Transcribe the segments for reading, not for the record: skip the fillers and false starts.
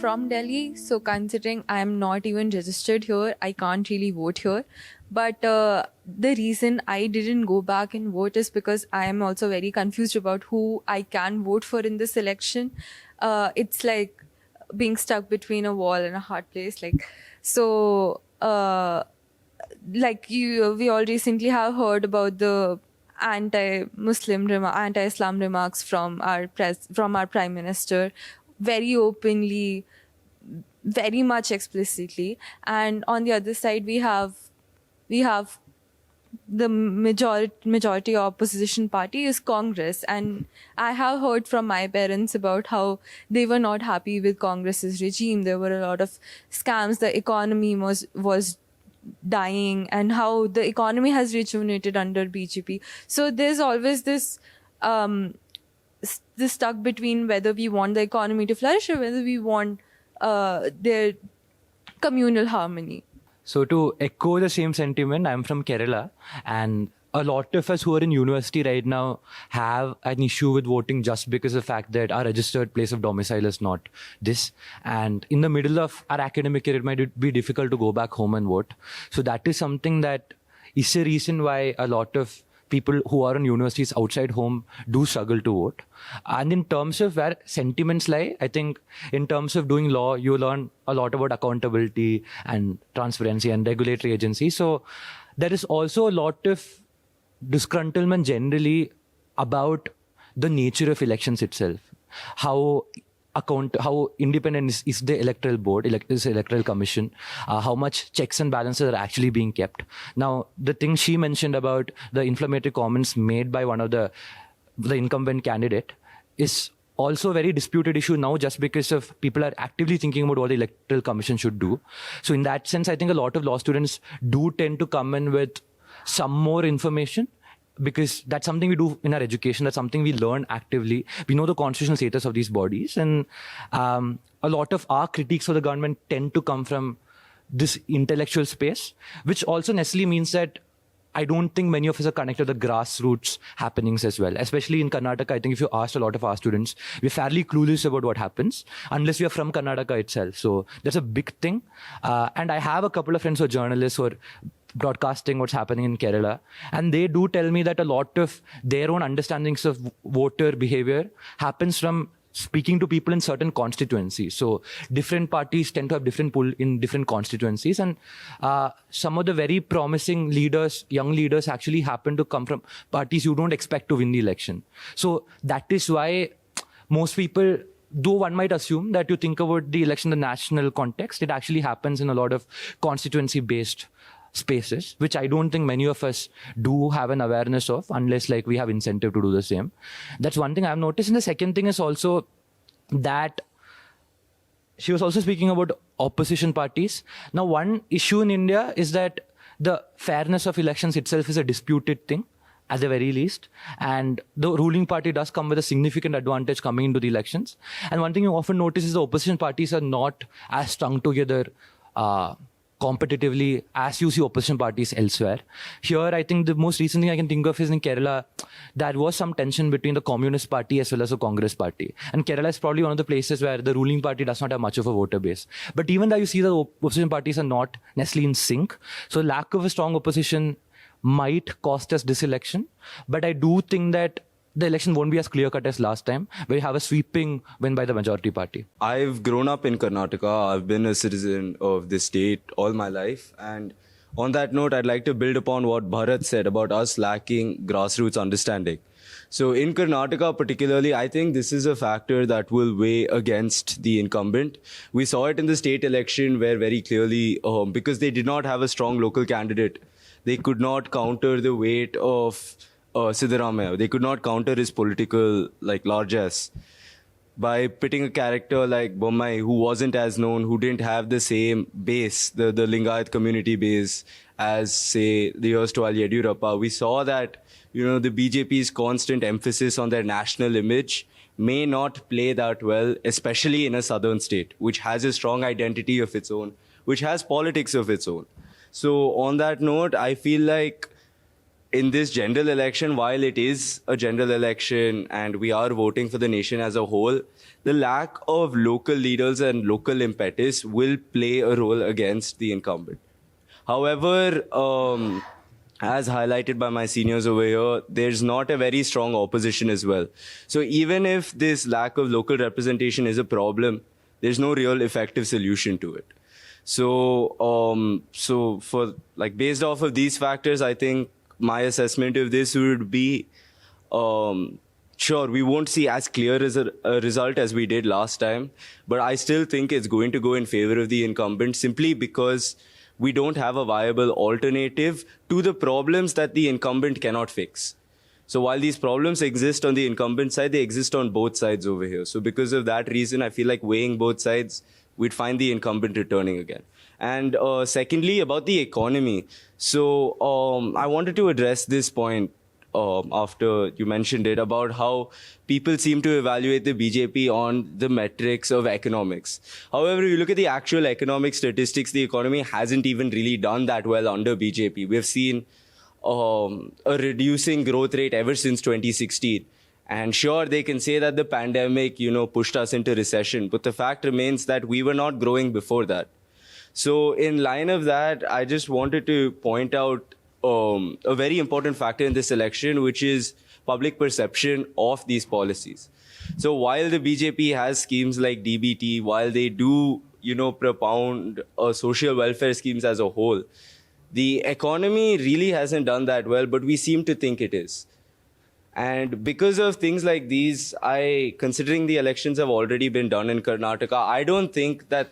from Delhi, so considering I am not even registered here, I can't really vote here. But the reason I didn't go back and vote is because I am also very confused about who I can vote for in this election. It's like being stuck between a wall and a hard place. We all recently have heard about the anti-Islam remarks from our prime minister, very openly, very much explicitly. And on the other side, we have the majority opposition party is Congress, and I have heard from my parents about how they were not happy with Congress's regime. There were a lot of scams. The economy was dying, and how the economy has rejuvenated under BJP. So there's always this stuck between whether we want the economy to flourish or whether we want their communal harmony. So to echo the same sentiment, I'm from Kerala, and a lot of us who are in university right now have an issue with voting just because of the fact that our registered place of domicile is not this. And in the middle of our academic year, it might be difficult to go back home and vote. So that is something that is a reason why a lot of people who are in universities outside home do struggle to vote. And in terms of where sentiments lie, I think in terms of doing law, you learn a lot about accountability and transparency and regulatory agencies. So there is also a lot of disgruntlement generally about the nature of elections itself. How independent is the electoral board, is the electoral commission, how much checks and balances are actually being kept. Now, the thing she mentioned about the inflammatory comments made by one of the incumbent candidate is also a very disputed issue now, just because of people are actively thinking about what the electoral commission should do. So in that sense, I think a lot of law students do tend to come in with some more information, because that's something we do in our education. That's something we learn actively. We know the constitutional status of these bodies. And a lot of our critiques of the government tend to come from this intellectual space, which also necessarily means that I don't think many of us are connected to the grassroots happenings as well. Especially in Karnataka, I think if you asked a lot of our students, we're fairly clueless about what happens unless we are from Karnataka itself. So that's a big thing. And I have a couple of friends who are journalists who are broadcasting what's happening in Kerala. And they do tell me that a lot of their own understandings of voter behavior happens from speaking to people in certain constituencies. So different parties tend to have different pull in different constituencies. And some of the very promising leaders, young leaders, actually happen to come from parties you don't expect to win the election. So that is why most people, though one might assume that you think about the election in the national context, it actually happens in a lot of constituency-based spaces, which I don't think many of us do have an awareness of, unless like we have incentive to do the same. That's one thing I've noticed. And the second thing is also that she was also speaking about opposition parties. Now, one issue in India is that the fairness of elections itself is a disputed thing, at the very least. And the ruling party does come with a significant advantage coming into the elections. And one thing you often notice is the opposition parties are not as strung together competitively as you see opposition parties elsewhere. Here, I think the most recent thing I can think of is in Kerala, there was some tension between the Communist Party as well as the Congress Party. And Kerala is probably one of the places where the ruling party does not have much of a voter base. But even though you see the opposition parties are not necessarily in sync, so lack of a strong opposition might cost us this election. But I do think that the election won't be as clear-cut as last time, where you have a sweeping win by the majority party. I've grown up in Karnataka. I've been a citizen of this state all my life. And on that note, I'd like to build upon what Bharat said about us lacking grassroots understanding. So in Karnataka particularly, I think this is a factor that will weigh against the incumbent. We saw it in the state election where very clearly, because they did not have a strong local candidate, they could not counter the weight of Siddaramaiah. They could not counter his political largesse by pitting a character like Bommai, who wasn't as known, who didn't have the same base, the Lingayat community base, as, say, the erstwhile Yediyurappa. We saw that, the BJP's constant emphasis on their national image may not play that well, especially in a southern state, which has a strong identity of its own, which has politics of its own. So on that note, I feel like in this general election, while it is a general election and we are voting for the nation as a whole, the lack of local leaders and local impetus will play a role against the incumbent. However, as highlighted by my seniors over here, there's not a very strong opposition as well. So even if this lack of local representation is a problem, there's no real effective solution to it. So for like based off of these factors, I think my assessment of this would be, sure, we won't see as clear as a result as we did last time, but I still think it's going to go in favor of the incumbent simply because we don't have a viable alternative to the problems that the incumbent cannot fix. So while these problems exist on the incumbent side, they exist on both sides over here. So because of that reason, I feel like weighing both sides, we'd find the incumbent returning again. And secondly, about the economy. So I wanted to address this point after you mentioned it about how people seem to evaluate the BJP on the metrics of economics. However, if you look at the actual economic statistics, the economy hasn't even really done that well under BJP. We've seen a reducing growth rate ever since 2016. And sure, they can say that the pandemic, pushed us into recession. But the fact remains that we were not growing before that. So in line of that, I just wanted to point out a very important factor in this election, which is public perception of these policies. So while the BJP has schemes like DBT, while they do, propound social welfare schemes as a whole, the economy really hasn't done that well, but we seem to think it is. And because of things like these, considering the elections have already been done in Karnataka, I don't think that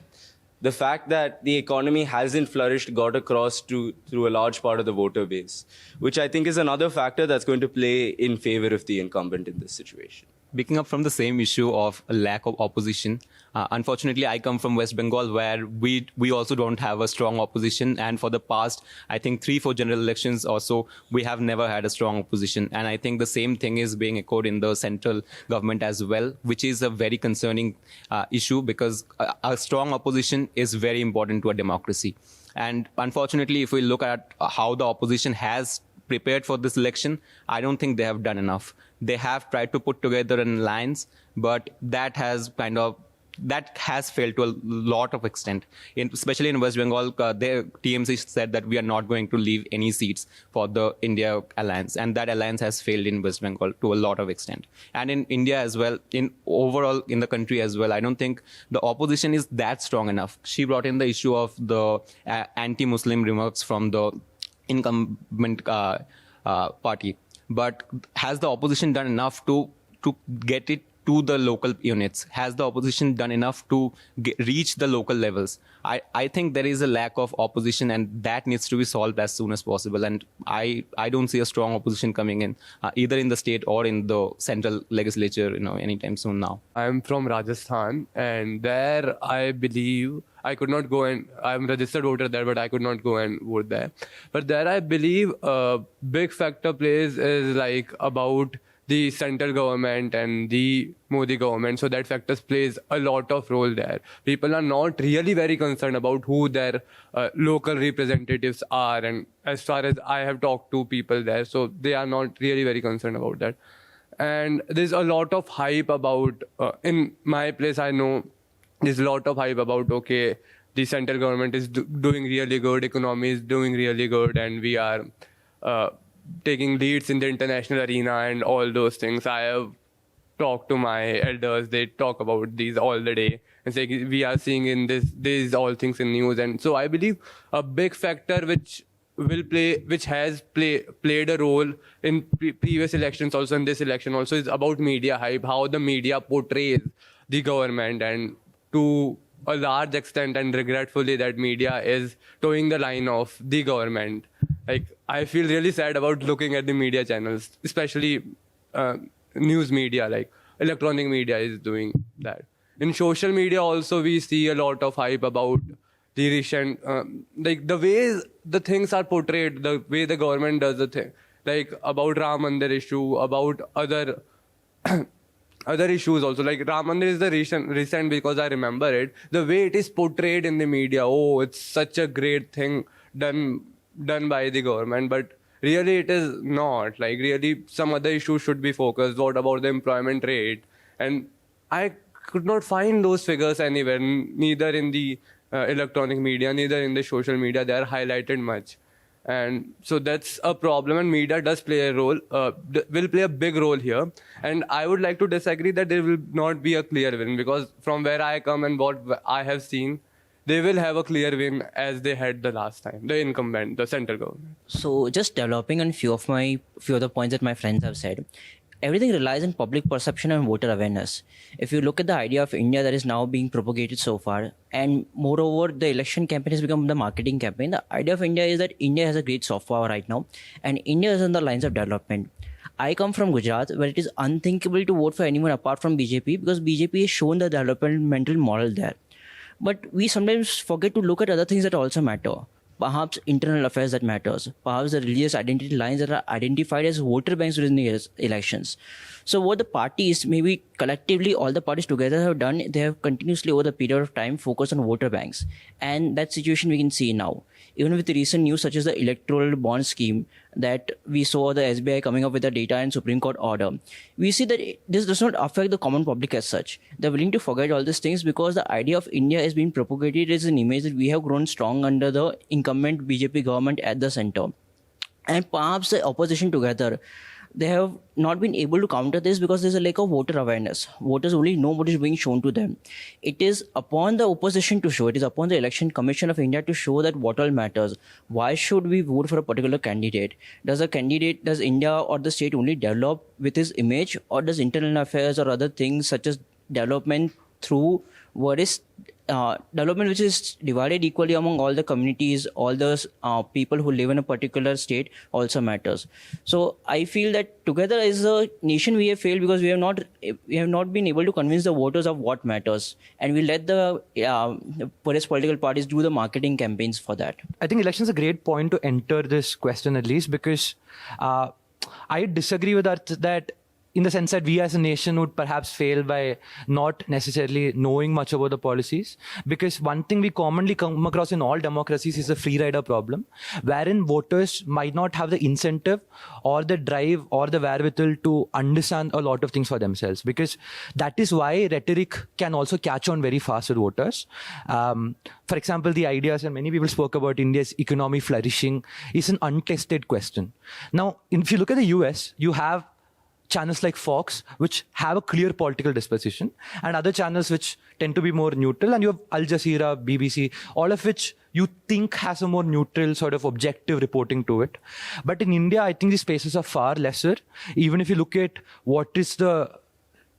the fact that the economy hasn't flourished got across through a large part of the voter base, which I think is another factor that's going to play in favor of the incumbent in this situation. Picking up from the same issue of a lack of opposition, unfortunately, I come from West Bengal, where we also don't have a strong opposition. And for the past, I think 3-4 general elections or so, we have never had a strong opposition. And I think the same thing is being echoed in the central government as well, which is a very concerning issue because a strong opposition is very important to a democracy. And unfortunately, if we look at how the opposition has prepared for this election, I don't think they have done enough. They have tried to put together an alliance, but that has failed to a lot of extent. Especially in West Bengal, their TMC said that we are not going to leave any seats for the India alliance, and that alliance has failed in West Bengal to a lot of extent. And in India as well, overall in the country as well, I don't think the opposition is that strong enough. She brought in the issue of the anti-Muslim remarks from the incumbent party. But has the opposition done enough to get it to the local units? Has the opposition done enough to reach the local levels? I think there is a lack of opposition, and that needs to be solved as soon as possible. And I don't see a strong opposition coming in, either in the state or in the central legislature, anytime soon now. I'm from Rajasthan, and there I believe I could not go and I'm a registered voter there, but I could not go and vote there. But there I believe a big factor plays is like about the central government and the Modi government. So that factors plays a lot of role there. People are not really very concerned about who their local representatives are. And as far as I have talked to people there, so they are not really very concerned about that. And there's a lot of hype about, in my place I know, there's a lot of hype about, okay, the central government is doing really good, economy is doing really good, and we are taking leads in the international arena and all those things. I have talked to my elders, they talk about these all the day and say we are seeing in these all things in news. And so I believe a big factor which has played a role in previous elections, also in this election also, is about media hype, how the media portrays the government, and to a large extent and regretfully that media is towing the line of the government. Like, I feel really sad about looking at the media channels, especially news media, like electronic media is doing that. In social media also, we see a lot of hype about the recent, like the way the things are portrayed, the way the government does the thing, like about Ram Mandir issue, about other other issues also. Like Ram Mandir is the recent because I remember it. The way it is portrayed in the media, oh, it's such a great thing done by the government. But really it is not. Like, really, some other issues should be focused. What about the employment rate? And I could not find those figures anywhere, neither in the electronic media, neither in the social media. They are highlighted much. And so that's a problem, and media does play a role, will play a big role here. And I would like to disagree that there will not be a clear win, because from where I come and what I have seen, they will have a clear win as they had the last time, the incumbent, the central government. So just developing on few of the points that my friends have said. Everything relies on public perception and voter awareness. If you look at the idea of India that is now being propagated so far, and moreover, the election campaign has become the marketing campaign. The idea of India is that India has a great soft power right now, and India is on the lines of development. I come from Gujarat, where it is unthinkable to vote for anyone apart from BJP, because BJP has shown the developmental model there. But we sometimes forget to look at other things that also matter. Perhaps internal affairs that matters. Perhaps the religious identity lines that are identified as voter banks within the elections. So what the parties, maybe collectively all the parties together have done, they have continuously over the period of time focused on voter banks. And that situation we can see now. Even with the recent news such as the electoral bond scheme that we saw the SBI coming up with the data and Supreme Court order, we see that this does not affect the common public as such. They're willing to forget all these things because the idea of India is being propagated as an image that we have grown strong under the incumbent BJP government at the center. And perhaps the opposition together, they have not been able to counter this because there's a lack of voter awareness. Voters only know what is being shown to them. It is upon the opposition to show, it is upon the Election Commission of India to show that what all matters. Why should we vote for a particular candidate? Does India or the state only develop with his image, or does internal affairs or other things such as development through what is development which is divided equally among all the communities, all those people who live in a particular state also matters. So I feel that together as a nation we have failed because we have not been able to convince the voters of what matters, and we let the political parties do the marketing campaigns for that. I think election is a great point to enter this question, at least because I disagree with that in the sense that we as a nation would perhaps fail by not necessarily knowing much about the policies. Because one thing we commonly come across in all democracies is the free rider problem, wherein voters might not have the incentive or the drive or the wherewithal to understand a lot of things for themselves. Because that is why rhetoric can also catch on very fast with voters. For example, the ideas, and many people spoke about India's economy flourishing, is an untested question. Now, if you look at the US, you have channels like Fox, which have a clear political disposition, and other channels which tend to be more neutral, and you have Al Jazeera, BBC, all of which you think has a more neutral sort of objective reporting to it. But in India, I think these spaces are far lesser. Even if you look at what is the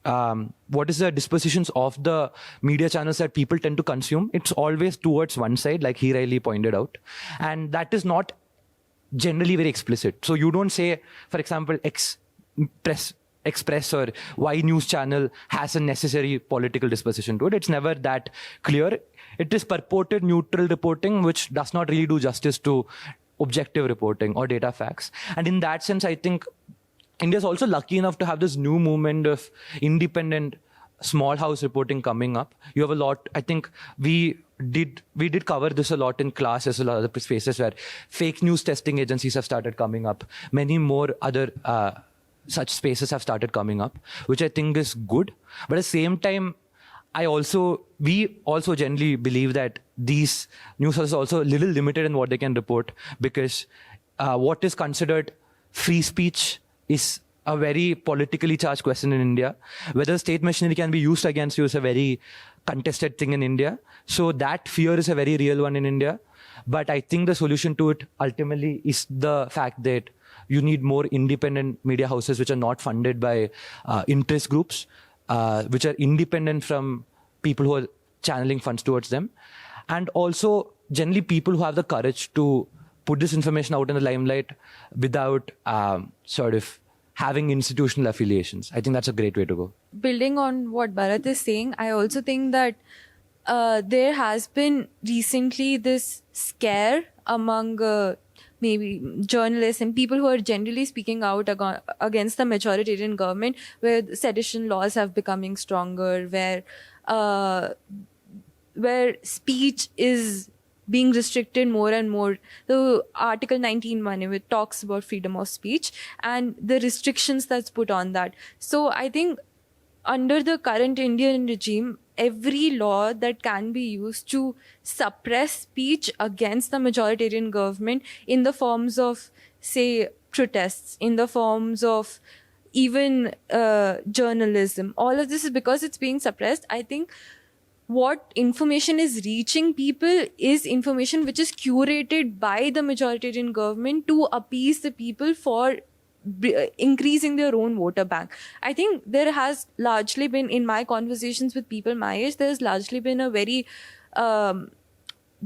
dispositions of the media channels that people tend to consume, it's always towards one side, like he rightly pointed out. And that is not generally very explicit. So you don't say, for example, Express or Y News channel has a necessary political disposition to it. It's never that clear. It is purported neutral reporting, which does not really do justice to objective reporting or data facts. And in that sense, I think India is also lucky enough to have this new movement of independent small house reporting coming up. You have a lot, I think we did cover this a lot in class as well as other spaces where fake news testing agencies have started coming up. Many more other such spaces have started coming up, which I think is good. But at the same time, we also generally believe that these news sources are also a little limited in what they can report, because what is considered free speech is a very politically charged question in India. Whether state machinery can be used against you is a very contested thing in India. So that fear is a very real one in India. But I think the solution to it ultimately is the fact that you need more independent media houses which are not funded by interest groups, which are independent from people who are channeling funds towards them. And also generally people who have the courage to put this information out in the limelight without sort of having institutional affiliations. I think that's a great way to go. Building on what Bharat is saying, I also think that there has been recently this scare among maybe journalists and people who are generally speaking out against the majoritarian government, where sedition laws have becoming stronger, where speech is being restricted more and more. The Article 19 which talks about freedom of speech and the restrictions that's put on that. So I think under the current Indian regime, every law that can be used to suppress speech against the majoritarian government in the forms of, say, protests, in the forms of even journalism, all of this is because it's being suppressed. I think what information is reaching people is information which is curated by the majoritarian government to appease the people for increasing their own voter bank. I think there has largely been, in my conversations with people my age, there's largely been a very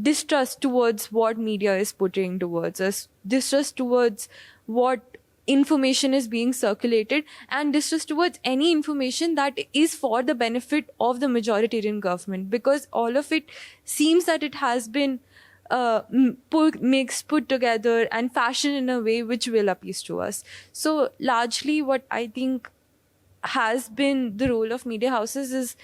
distrust towards what media is putting towards us, distrust towards what information is being circulated, and distrust towards any information that is for the benefit of the majoritarian government, because all of it seems that it has been put together and fashioned in a way which will appease to us. So largely what I think has been the role of media houses is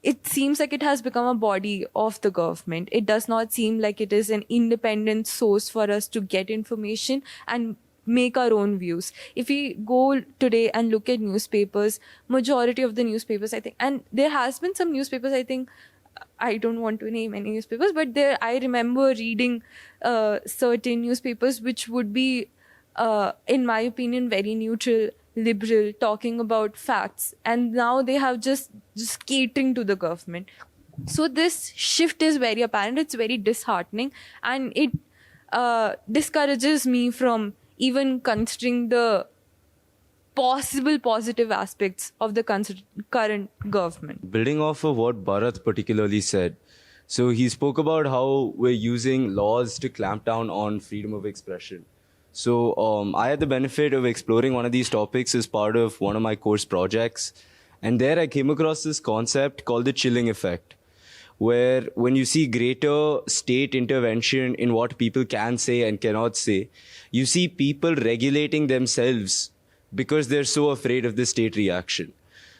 it seems like it has become a body of the government. It does not seem like it is an independent source for us to get information and make our own views. If we go today and look at newspapers, majority of the newspapers, I think, and there has been some newspapers, I think, I don't want to name any newspapers, but I remember reading certain newspapers which would be, in my opinion, very neutral, liberal, talking about facts, and now they have just catering to the government. So this shift is very apparent. It's very disheartening, and it discourages me from even considering the possible positive aspects of the current government. Building off of what Bharat particularly said, so he spoke about how we're using laws to clamp down on freedom of expression. So I had the benefit of exploring one of these topics as part of one of my course projects. And there I came across this concept called the chilling effect, where when you see greater state intervention in what people can say and cannot say, you see people regulating themselves because they're so afraid of the state reaction.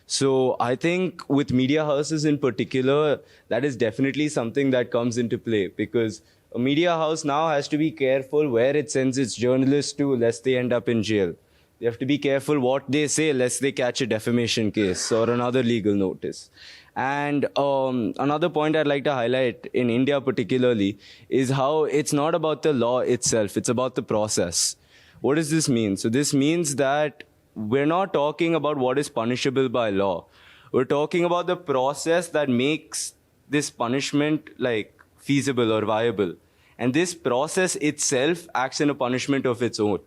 So I think with media houses in particular, that is definitely something that comes into play, because a media house now has to be careful where it sends its journalists to, lest they end up in jail. They have to be careful what they say, lest they catch a defamation case or another legal notice. And another point I'd like to highlight in India particularly is how it's not about the law itself, it's about the process. What does this mean? So this means that we're not talking about what is punishable by law. We're talking about the process that makes this punishment like feasible or viable. And this process itself acts in a punishment of its own.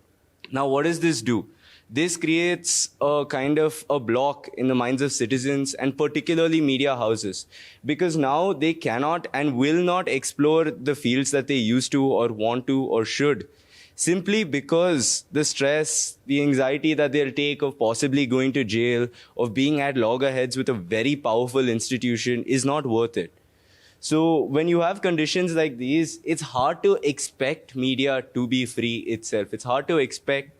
Now, what does this do? This creates a kind of a block in the minds of citizens and particularly media houses, because now they cannot and will not explore the fields that they used to or want to or should, simply because the stress, the anxiety that they'll take of possibly going to jail, of being at loggerheads with a very powerful institution is not worth it. So when you have conditions like these, it's hard to expect media to be free itself. It's hard to expect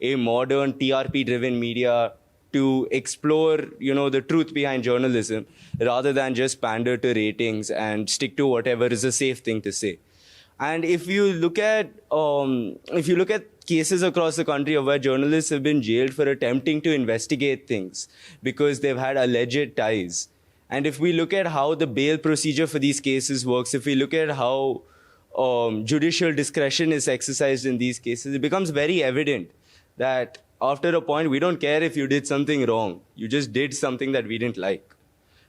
a modern TRP-driven media to explore, the truth behind journalism rather than just pander to ratings and stick to whatever is a safe thing to say. And if you look at cases across the country of where journalists have been jailed for attempting to investigate things because they've had alleged ties, and if we look at how the bail procedure for these cases works, if we look at how judicial discretion is exercised in these cases, it becomes very evident that after a point, we don't care if you did something wrong. You just did something that we didn't like.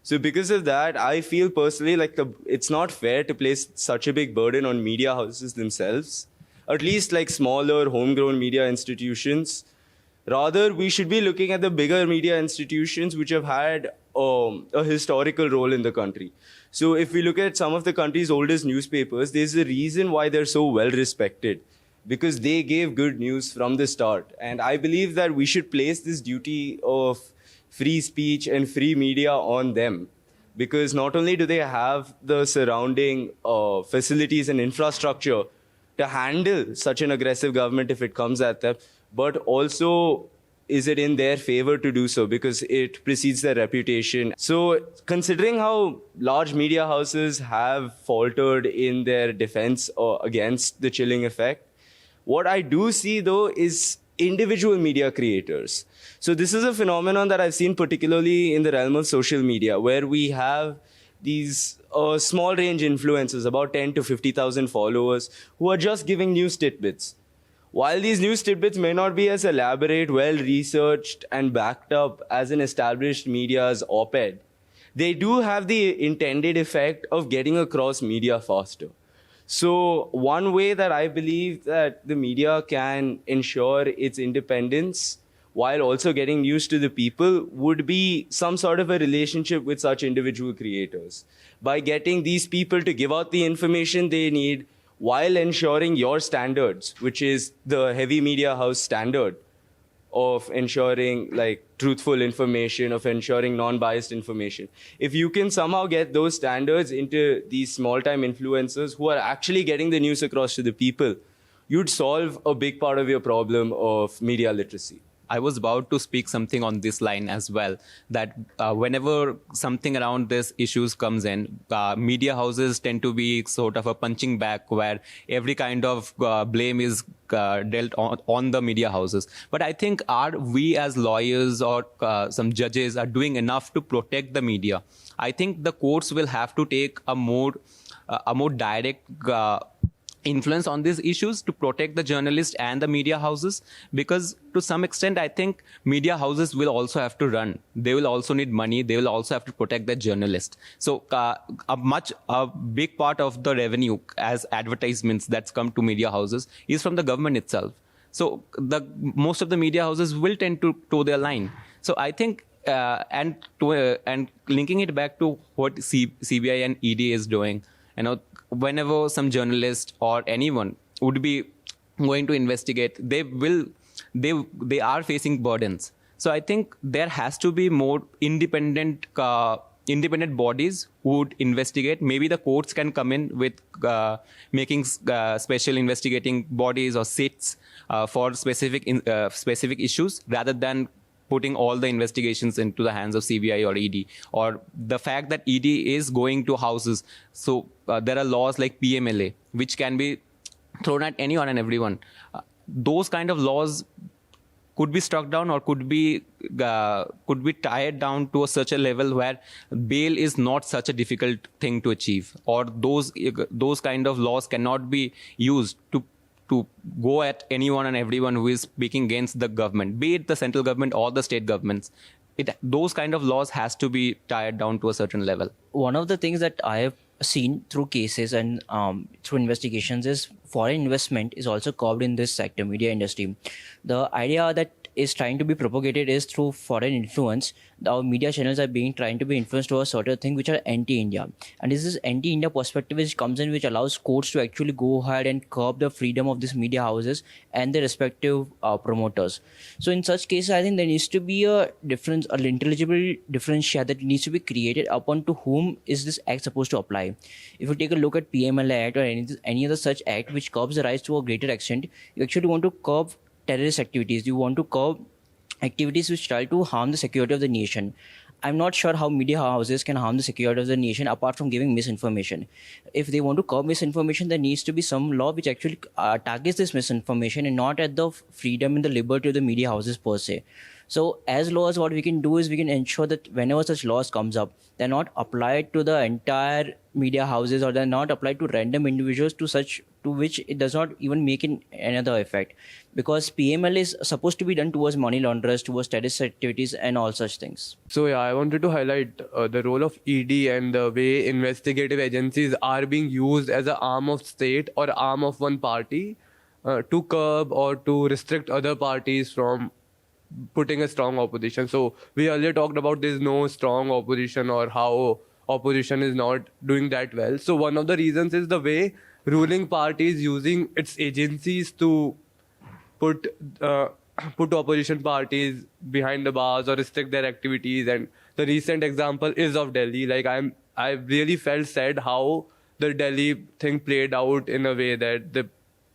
So because of that, I feel personally like it's not fair to place such a big burden on media houses themselves, at least like smaller homegrown media institutions. Rather, we should be looking at the bigger media institutions which have had a historical role in the country. So if we look at some of the country's oldest newspapers, there's a reason why they're so well respected, because they gave good news from the start. And I believe that we should place this duty of free speech and free media on them, because not only do they have the surrounding facilities and infrastructure to handle such an aggressive government if it comes at them, but also is it in their favor to do so because it precedes their reputation. So considering how large media houses have faltered in their defense against the chilling effect, what I do see though is individual media creators. So this is a phenomenon that I've seen particularly in the realm of social media, where we have these small range influencers, about 10 to 50,000 followers, who are just giving news tidbits. While these news tidbits may not be as elaborate, well researched, and backed up as an established media's op-ed, they do have the intended effect of getting across media faster. So one way that I believe that the media can ensure its independence while also getting news to the people would be some sort of a relationship with such individual creators. By getting these people to give out the information they need while ensuring your standards, which is the heavy media house standard of ensuring like truthful information, of ensuring non-biased information. If you can somehow get those standards into these small-time influencers who are actually getting the news across to the people, you'd solve a big part of your problem of media literacy. I was about to speak something on this line as well, that whenever something around this issues comes in, media houses tend to be sort of a punching bag where every kind of blame is dealt on the media houses. But I think are we as lawyers or some judges are doing enough to protect the media? I think the courts will have to take a more direct influence on these issues to protect the journalists and the media houses, because to some extent I think media houses will also have to run. They will also need money. They will also have to protect the journalists. So a big part of the revenue as advertisements that's come to media houses is from the government itself. So most of the media houses will tend to toe their line. So I think and linking it back to what CBI and ED is doing, whenever some journalist or anyone would be going to investigate, they are facing burdens. So I think there has to be more independent bodies who would investigate. Maybe the courts can come in with making special investigating bodies or sits for specific issues, rather than putting all the investigations into the hands of CBI or ED, or the fact that ED is going to houses. So there are laws like PMLA, which can be thrown at anyone and everyone. Those kind of laws could be struck down or could be tied down to such a level where bail is not such a difficult thing to achieve, or those kind of laws cannot be used to go at anyone and everyone who is speaking against the government, be it the central government or the state governments. Those kind of laws has to be tied down to a certain level. One of the things that I have seen through cases and through investigations is foreign investment is also curbed in this sector, media industry. The idea that is trying to be propagated is through foreign influence. Our media channels are trying to be influenced to a sort of thing which are anti-India. And this is anti-India perspective which comes in, which allows courts to actually go ahead and curb the freedom of these media houses and their respective promoters. So in such cases, I think there needs to be an intelligible differentiate that needs to be created upon to whom is this act supposed to apply. If you take a look at PMLA Act or any other such act which curbs the rights to a greater extent, you actually want to curb terrorist activities. You want to curb activities which try to harm the security of the nation. I'm not sure how media houses can harm the security of the nation apart from giving misinformation. If they want to curb misinformation, there needs to be some law which actually targets this misinformation and not at the freedom and the liberty of the media houses per se. So as laws, what we can do is we can ensure that whenever such laws comes up, they're not applied to the entire media houses, or they're not applied to random individuals to which it does not even make another effect. Because PML is supposed to be done towards money launderers, towards terrorist activities and all such things. So yeah, I wanted to highlight the role of ED and the way investigative agencies are being used as an arm of state or arm of one party to curb or to restrict other parties from putting a strong opposition. So we earlier talked about there's no strong opposition or how opposition is not doing that well. So one of the reasons is the way ruling party is using its agencies to put opposition parties behind the bars or restrict their activities. And the recent example is of Delhi. Like I really felt sad how the Delhi thing played out in a way that the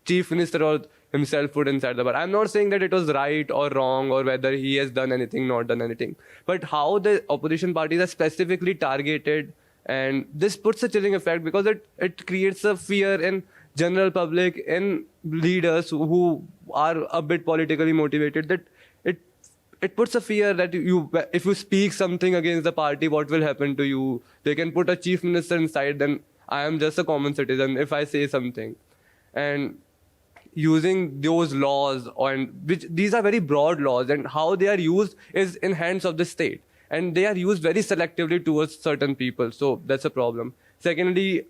chief minister or himself put inside the bar. I'm not saying that it was right or wrong or whether he has done anything, not done anything, but how the opposition parties are specifically targeted, and this puts a chilling effect because it creates a fear in general public, in leaders who are a bit politically motivated, that it puts a fear that if you speak something against the party, what will happen to you? They can put a chief minister inside, then I am just a common citizen if I say something. And using those laws, which these are very broad laws, and how they are used is in hands of the state. And they are used very selectively towards certain people. So that's a problem. Secondly,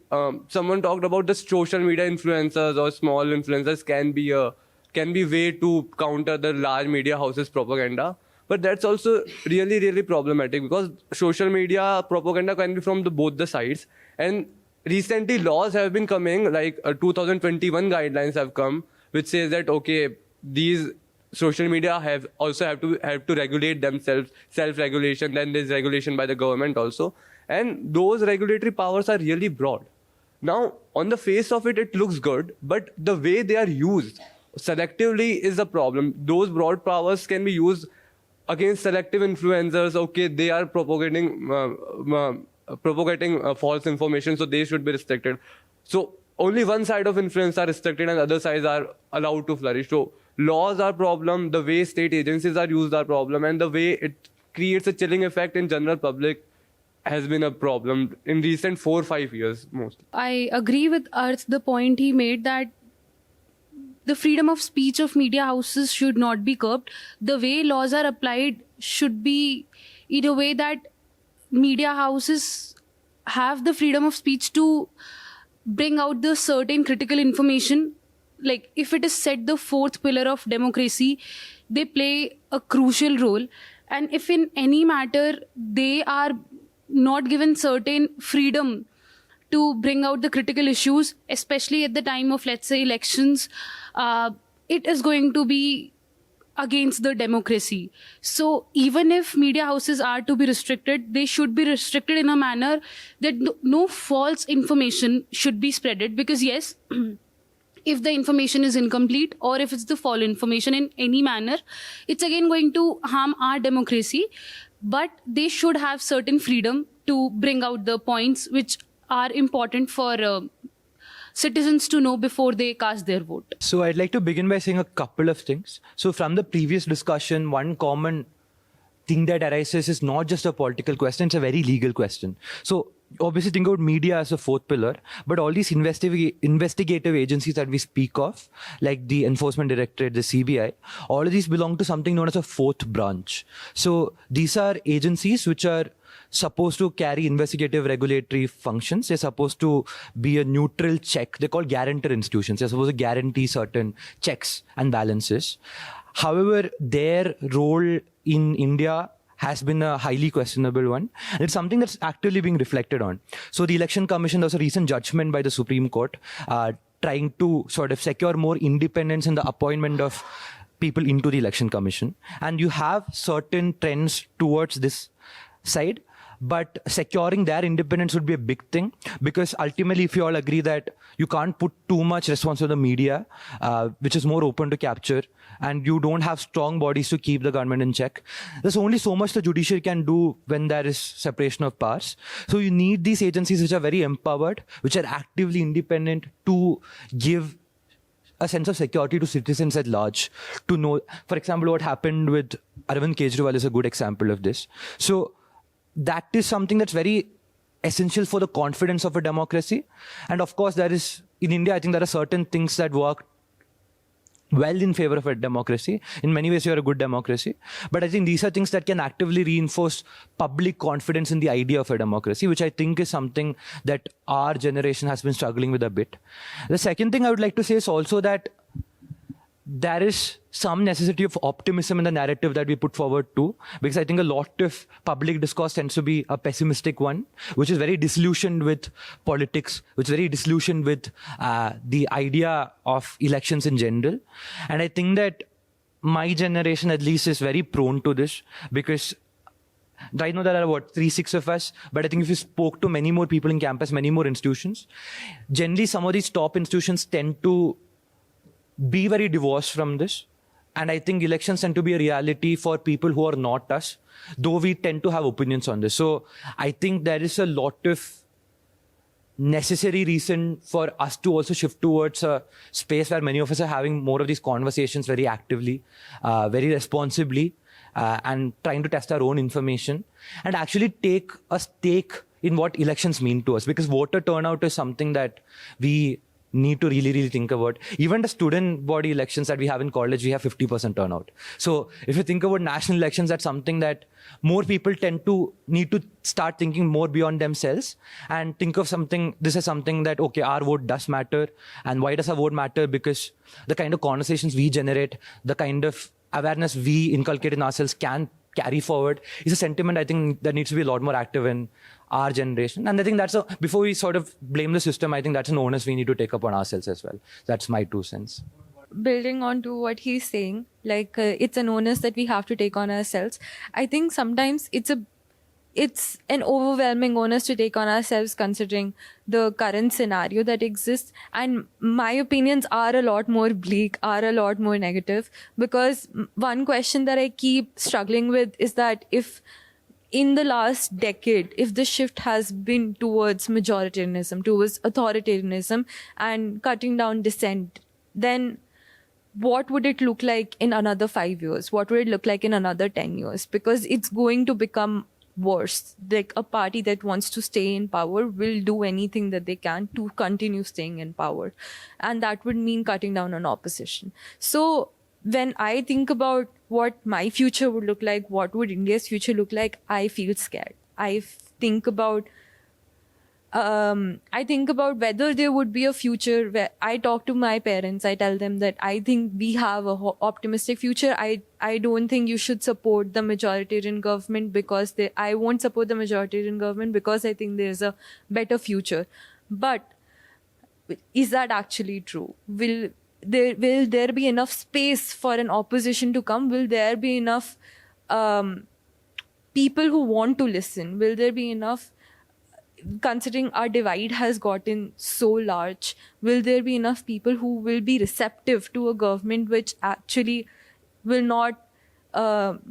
someone talked about the social media influencers or small influencers can be way to counter the large media houses' propaganda. But that's also really, really problematic because social media propaganda can be from both the sides. And recently laws have been coming, like 2021 guidelines have come, which says that, okay, these social media have to regulate themselves, self-regulation, then there's regulation by the government also. And those regulatory powers are really broad. Now, on the face of it, it looks good, but the way they are used selectively is a problem. Those broad powers can be used against selective influencers. Okay, they are propagating false information, so they should be restricted. So only one side of influence are restricted and other sides are allowed to flourish. So laws are problem, the way state agencies are used are problem, and the way it creates a chilling effect in general public has been a problem in recent 4 or 5 years mostly. I agree with Arth, the point he made that the freedom of speech of media houses should not be curbed. The way laws are applied should be in a way that media houses have the freedom of speech to bring out the certain critical information. Like if it is said the fourth pillar of democracy, they play a crucial role. And if in any matter they are not given certain freedom to bring out the critical issues, especially at the time of, let's say, elections, it is going to be against the democracy. So even if media houses are to be restricted, they should be restricted in a manner that no false information should be spreaded. Because yes, if the information is incomplete or if it's the false information in any manner, it's again going to harm our democracy. But they should have certain freedom to bring out the points which are important for citizens to know before they cast their vote. So I'd like to begin by saying a couple of things. So from the previous discussion, one common thing that arises is not just a political question, it's a very legal question. So obviously think about media as a fourth pillar, but all these investigative agencies that we speak of, like the Enforcement Directorate, the CBI, all of these belong to something known as a fourth branch. So these are agencies which are supposed to carry investigative regulatory functions. They're supposed to be a neutral check. They're called guarantor institutions. They're supposed to guarantee certain checks and balances. However, their role in India has been a highly questionable one. And it's something that's actively being reflected on. So the Election Commission, there was a recent judgment by the Supreme Court trying to sort of secure more independence in the appointment of people into the Election Commission. And you have certain trends towards this side. But securing their independence would be a big thing, because ultimately, if you all agree that you can't put too much response to the media, which is more open to capture, and you don't have strong bodies to keep the government in check, there's only so much the judiciary can do when there is separation of powers. So you need these agencies which are very empowered, which are actively independent, to give a sense of security to citizens at large, to know, for example, what happened with Arvind Kejriwal is a good example of this. So that is something that's very essential for the confidence of a democracy. And of course, there is, in India, I think there are certain things that work well in favor of a democracy. In many ways, you're a good democracy. But I think these are things that can actively reinforce public confidence in the idea of a democracy, which I think is something that our generation has been struggling with a bit. The second thing I would like to say is also that there is some necessity of optimism in the narrative that we put forward too, because I think a lot of public discourse tends to be a pessimistic one, which is very disillusioned with politics, which is very disillusioned with the idea of elections in general. And I think that my generation at least is very prone to this, because I know there are 3-6 of us, but I think if you spoke to many more people in campus, many more institutions, generally some of these top institutions tend to be very divorced from this. And I think elections tend to be a reality for people who are not us, though we tend to have opinions on this. So I think there is a lot of necessary reason for us to also shift towards a space where many of us are having more of these conversations very actively, very responsibly, and trying to test our own information and actually take a stake in what elections mean to us, because voter turnout is something that we need to really think about. Even the student body elections that we have in college, we have 50% turnout. So if you think about national elections, that's something that more people tend to need to start thinking more beyond themselves and think of something. This is something that, okay, our vote does matter. And why does our vote matter? Because the kind of conversations we generate, the kind of awareness we inculcate in ourselves can carry forward is a sentiment I think that needs to be a lot more active in our generation. And I think before we sort of blame the system, I think that's an onus we need to take upon ourselves as well. That's my 2 cents. Building on to what he's saying, like it's an onus that we have to take on ourselves. I think sometimes it's an overwhelming onus to take on ourselves considering the current scenario that exists. And my opinions are a lot more bleak, are a lot more negative, because one question that I keep struggling with is that if in the last decade, if the shift has been towards majoritarianism, towards authoritarianism and cutting down dissent, then what would it look like in another 5 years? What would it look like in another 10 years? Because it's going to become worse. Like a party that wants to stay in power will do anything that they can to continue staying in power. And that would mean cutting down on opposition. So when I think about what my future would look like, what would India's future look like, I feel scared. I think about whether there would be a future where I talk to my parents. I tell them that I think we have a optimistic future. I don't think you should support the majoritarian government because I won't support the majoritarian government because I think there's a better future. But is that actually true? Will there be enough space for an opposition to come? Will there be enough people who want to listen? Will there be enough, considering our divide has gotten so large, will there be enough people who will be receptive to a government which actually will not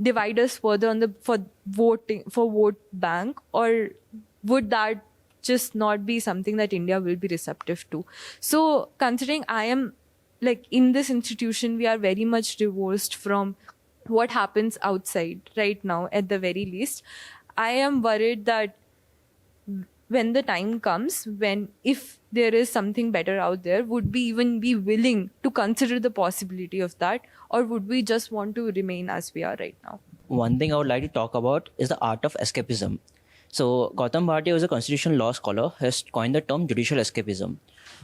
divide us further for vote bank? Or would that just not be something that India will be receptive to? So considering I am like in this institution, we are very much divorced from what happens outside right now, at the very least. I am worried that when the time comes, if there is something better out there, would we even be willing to consider the possibility of that? Or would we just want to remain as we are right now? One thing I would like to talk about is the art of escapism. So Gautam Bhatia, who is a constitutional law scholar, has coined the term judicial escapism.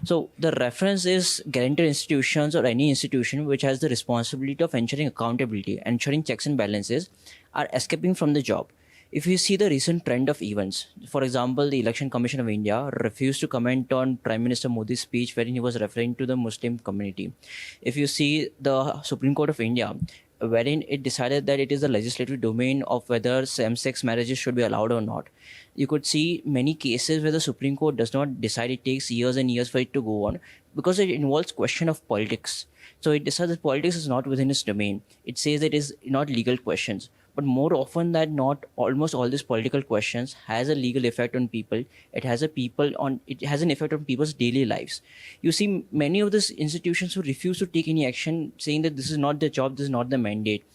So the reference is guaranteed institutions or any institution which has the responsibility of ensuring accountability, ensuring checks and balances, are escaping from the job. If you see the recent trend of events, for example, the Election Commission of India refused to comment on Prime Minister Modi's speech wherein he was referring to the Muslim community. If you see the Supreme Court of India, wherein it decided that it is the legislative domain of whether same-sex marriages should be allowed or not. You could see many cases where the Supreme Court does not decide. It takes years and years for it to go on because it involves question of politics. So it decides that politics is not within its domain. It says that it is not legal questions. But more often than not, almost all these political questions has a legal effect on people. It has an effect on people's daily lives. You see many of these institutions who refuse to take any action, saying that this is not their job, this is not the mandate.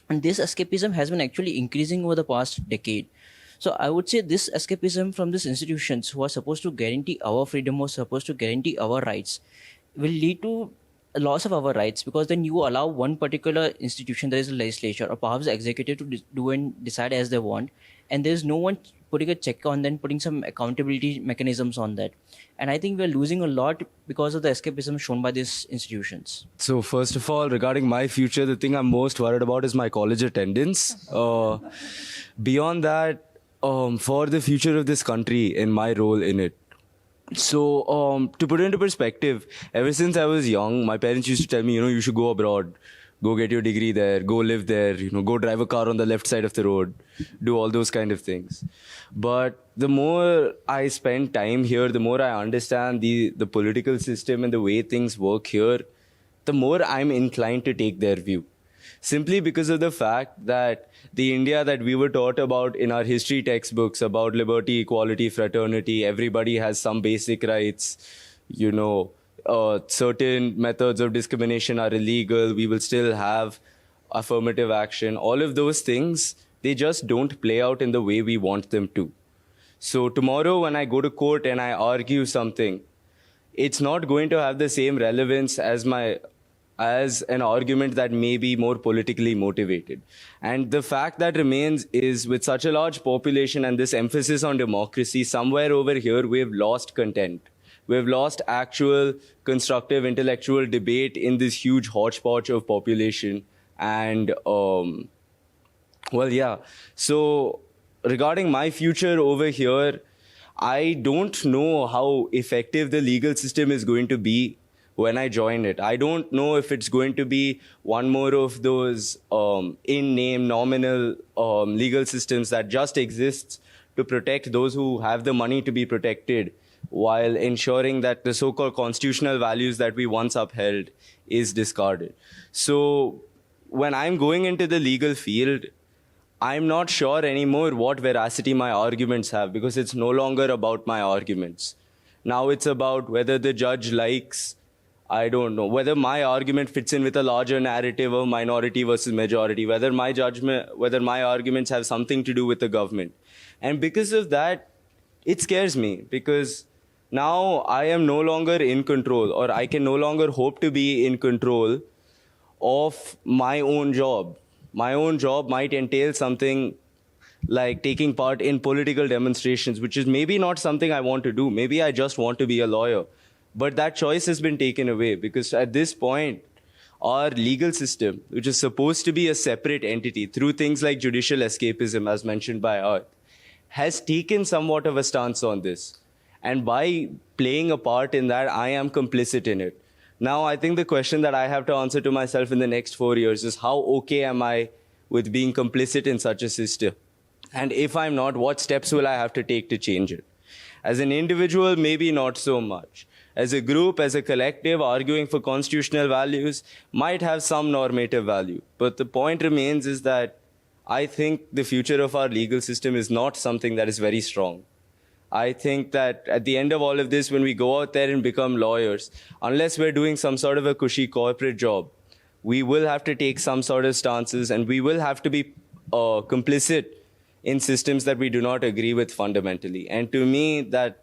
And this escapism has been actually increasing over the past decade. So I would say this escapism from these institutions who are supposed to guarantee our freedom or supposed to guarantee our rights will lead to a loss of our rights, because then you allow one particular institution, there is a legislature or perhaps the executive, to do and decide as they want, and there is no one putting a check on them, putting some accountability mechanisms on that. And I think we're losing a lot because of the escapism shown by these institutions. So first of all, regarding my future, the thing I'm most worried about is my college attendance. Beyond that, for the future of this country and my role in it. So to put it into perspective, ever since I was young, my parents used to tell me, you should go abroad, go get your degree there, go live there, go drive a car on the left side of the road, do all those kind of things. But the more I spend time here, the more I understand the political system and the way things work here. the more I'm inclined to take their view. Simply because of the fact that the India that we were taught about in our history textbooks about liberty, equality, fraternity, everybody has some basic rights, certain methods of discrimination are illegal, we will still have affirmative action. All of those things, they just don't play out in the way we want them to. So tomorrow when I go to court and I argue something, it's not going to have the same relevance as an argument that may be more politically motivated. And the fact that remains is, with such a large population and this emphasis on democracy, somewhere over here we've lost content. We've lost actual constructive intellectual debate in this huge hodgepodge of population. And so regarding my future over here, I don't know how effective the legal system is going to be when I join it. I don't know if it's going to be one more of those in-name, nominal legal systems that just exists to protect those who have the money to be protected, while ensuring that the so-called constitutional values that we once upheld is discarded. So when I'm going into the legal field, I'm not sure anymore what veracity my arguments have, because it's no longer about my arguments. Now it's about whether the judge likes, I don't know, whether my argument fits in with a larger narrative of minority versus majority, whether my arguments have something to do with the government. And because of that, it scares me, because now I am no longer in control, or I can no longer hope to be in control of my own job. My own job might entail something like taking part in political demonstrations, which is maybe not something I want to do. Maybe I just want to be a lawyer. But that choice has been taken away, because at this point, our legal system, which is supposed to be a separate entity through things like judicial escapism, as mentioned by Art, has taken somewhat of a stance on this. And by playing a part in that, I am complicit in it. Now, I think the question that I have to answer to myself in the next 4 years is, how okay am I with being complicit in such a system? And if I'm not, what steps will I have to take to change it? As an individual, maybe not so much. As a group, as a collective, arguing for constitutional values might have some normative value. But the point remains is that I think the future of our legal system is not something that is very strong. I think that at the end of all of this, when we go out there and become lawyers, unless we're doing some sort of a cushy corporate job, we will have to take some sort of stances, and we will have to be complicit in systems that we do not agree with fundamentally. And to me, that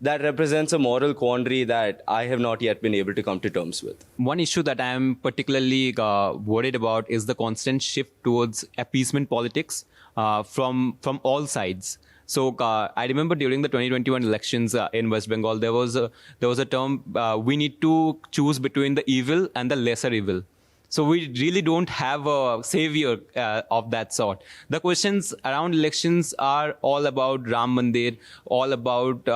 represents a moral quandary that I have not yet been able to come to terms with. One issue that I am particularly worried about is the constant shift towards appeasement politics from all sides. So I remember during the 2021 elections in West Bengal, there was a term, we need to choose between the evil and the lesser evil. So we really don't have a savior of that sort. The questions around elections are all about Ram Mandir, all about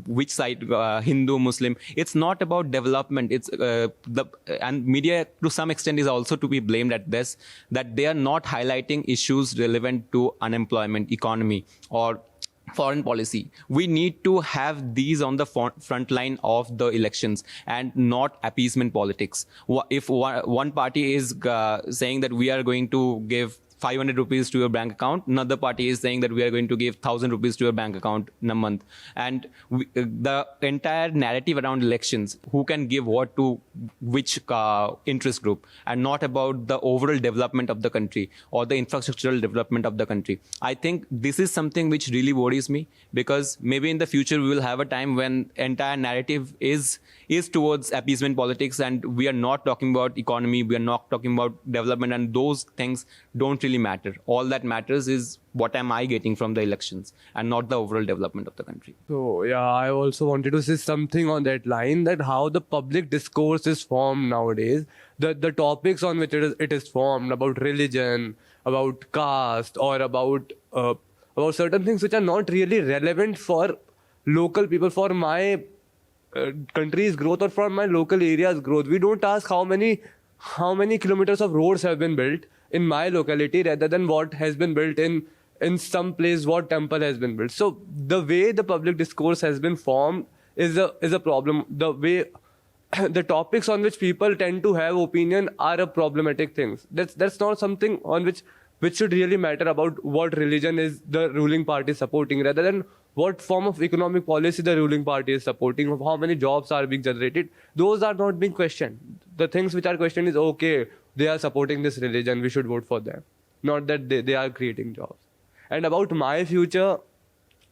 which side, Hindu, Muslim. It's not about development. It's and media to some extent is also to be blamed at this, that they are not highlighting issues relevant to unemployment, economy, or foreign policy. We need to have these on the front line of the elections and not appeasement politics. If one party is saying that we are going to give 500 rupees to your bank account, another party is saying that we are going to give 1,000 rupees to your bank account in a month. And the entire narrative around elections, who can give what to which interest group, and not about the overall development of the country or the infrastructural development of the country. I think this is something which really worries me, because maybe in the future we will have a time when entire narrative is towards appeasement politics, and we are not talking about economy, we are not talking about development, and those things don't really matter. All that matters is what am I getting from the elections, and not the overall development of the country. So yeah, I also wanted to say something on that line, that how the public discourse is formed nowadays, the topics on which it is formed, about religion, about caste, or about certain things which are not really relevant for local people, for my country's growth or for my local area's growth. We don't ask how many kilometers of roads have been built in my locality, rather than what has been built in some place, what temple has been built. So the way the public discourse has been formed is a problem. The way the topics on which people tend to have opinion are a problematic things. That's not something on which should really matter about what religion is the ruling party supporting, rather than what form of economic policy the ruling party is supporting, how many jobs are being generated. Those are not being questioned. The things which are questioned is, okay, they are supporting this religion, we should vote for them. Not that they are creating jobs. And about my future,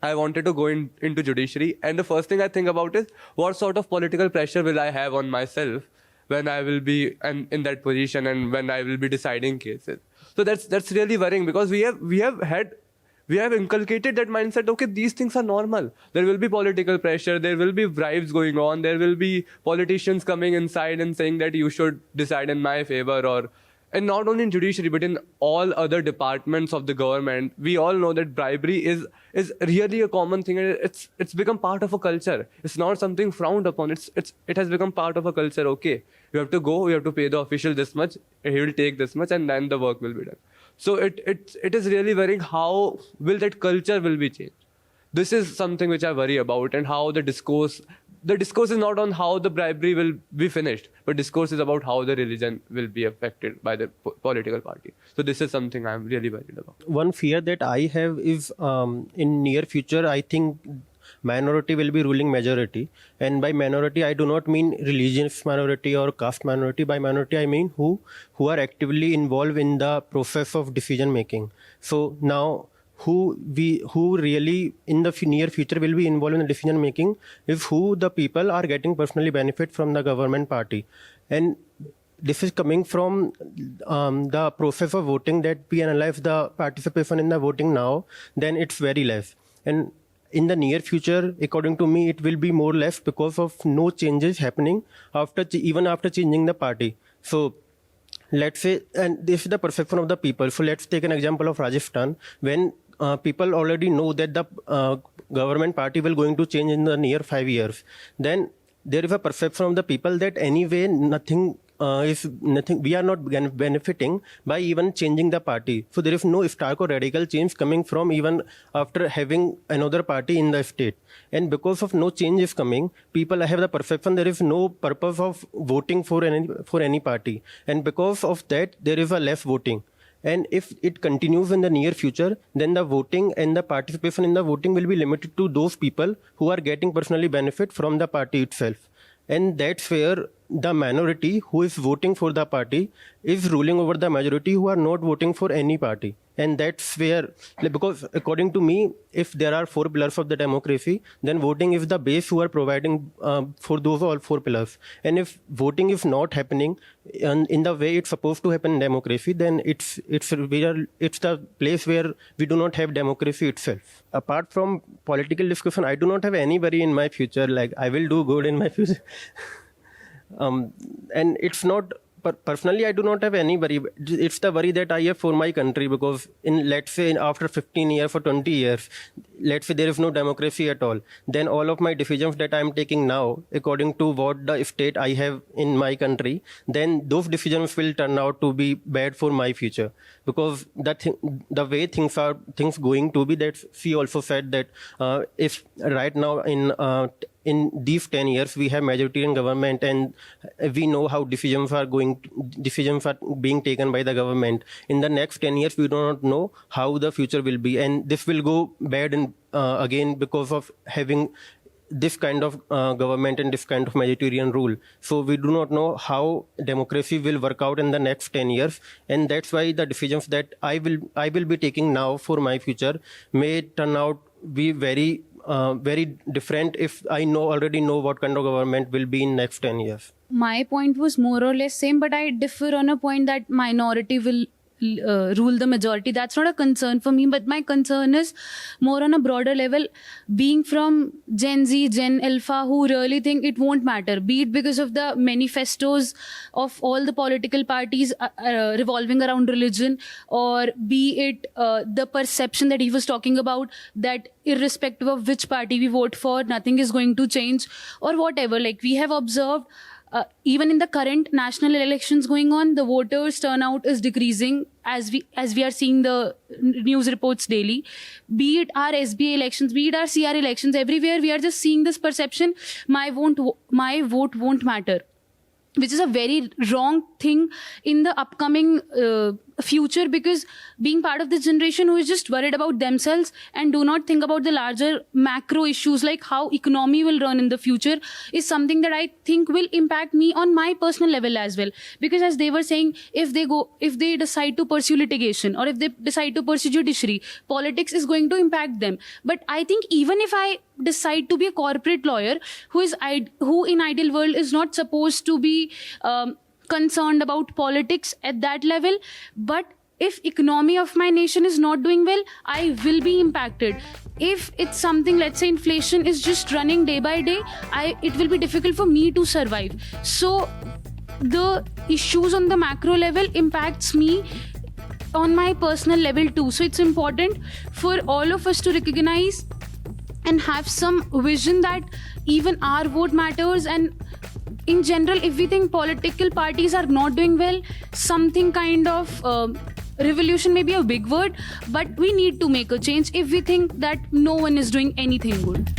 I wanted to go into judiciary. And the first thing I think about is, what sort of political pressure will I have on myself when I will be in that position and when I will be deciding cases. So that's really worrying, because we have inculcated that mindset, okay, these things are normal. There will be political pressure, there will be bribes going on, there will be politicians coming inside and saying that you should decide in my favor, and not only in judiciary, but in all other departments of the government. We all know that bribery is really a common thing, and it's become part of a culture. It's not something frowned upon. It has become part of a culture. Okay, you have to go, you have to pay the official this much, he will take this much, and then the work will be done. So it is really worrying how will that culture will be changed. This is something which I worry about, and how the discourse is not on how the bribery will be finished, but discourse is about how the religion will be affected by the political party. So this is something I'm really worried about. One fear that I have is in near future, I think minority will be ruling majority. And by minority, I do not mean religious minority or caste minority. By minority, I mean who are actively involved in the process of decision making. So now who really in the near future will be involved in the decision making is who the people are getting personally benefit from the government party. And this is coming from the process of voting, that we analyze the participation in the voting now, then it's very less. And in the near future, according to me, it will be more less because of no changes happening even after changing the party. So let's say, and this is the perception of the people. So let's take an example of Rajasthan, when people already know that the government party will going to change in the near 5 years. Then there is a perception of the people that anyway nothing. We are not benefiting by even changing the party. So there is no stark or radical change coming from even after having another party in the state. And because of no change is coming, people have the perception there is no purpose of voting for any party. And because of that, there is a less voting. And if it continues in the near future, then the voting and the participation in the voting will be limited to those people who are getting personally benefit from the party itself. And that's where the minority who is voting for the party is ruling over the majority who are not voting for any party. And that's where, because according to me, if there are 4 pillars of the democracy, then voting is the base who are providing for those all 4 pillars. And if voting is not happening in the way it's supposed to happen in democracy, then it's the place where we do not have democracy itself. Apart from political discussion, I do not have any worry in my future, like I will do good in my future. And it's not, personally, I do not have any worry. It's the worry that I have for my country, because let's say after 15 years or 20 years, let's say there is no democracy at all, then all of my decisions that I'm taking now, according to what the state I have in my country, then those decisions will turn out to be bad for my future. Because the way things going to be, that she also said that if right now in these 10 years, we have majoritarian government, and we know how decisions are being taken by the government. In the next 10 years, we do not know how the future will be, and this will go bad again because of having this kind of government and this kind of majoritarian rule. So we do not know how democracy will work out in the next 10 years, and that's why the decisions that I will be taking now for my future may turn out be very different if I already know what kind of government will be in next 10 years. My point was more or less same, but I differ on a point that minority will rule the majority. That's not a concern for me, but my concern is more on a broader level. Being from Gen Z, Gen Alpha, who really think it won't matter, be it because of the manifestos of all the political parties revolving around religion, or be it the perception that he was talking about, that irrespective of which party we vote for, nothing is going to change, or whatever. Like, we have observed even in the current national elections going on, the voters turnout is decreasing as we are seeing the news reports daily. Be it our SBA elections, be it our CR elections, everywhere we are just seeing this perception: my vote won't matter, which is a very wrong thing in the upcoming future, because being part of this generation who is just worried about themselves and do not think about the larger macro issues like how economy will run in the future is something that I think will impact me on my personal level as well. Because as they were saying, if they decide to pursue litigation, or if they decide to pursue judiciary, politics is going to impact them. But I think even if I decide to be a corporate lawyer who in ideal world is not supposed to be concerned about politics at that level, but if economy of my nation is not doing well, I will be impacted. If it's something, let's say inflation is just running day by day, it will be difficult for me to survive. So the issues on the macro level impacts me on my personal level too. So it's important for all of us to recognize and have some vision that even our vote matters. And in general, if we think political parties are not doing well, something kind of revolution may be a big word, but we need to make a change if we think that no one is doing anything good.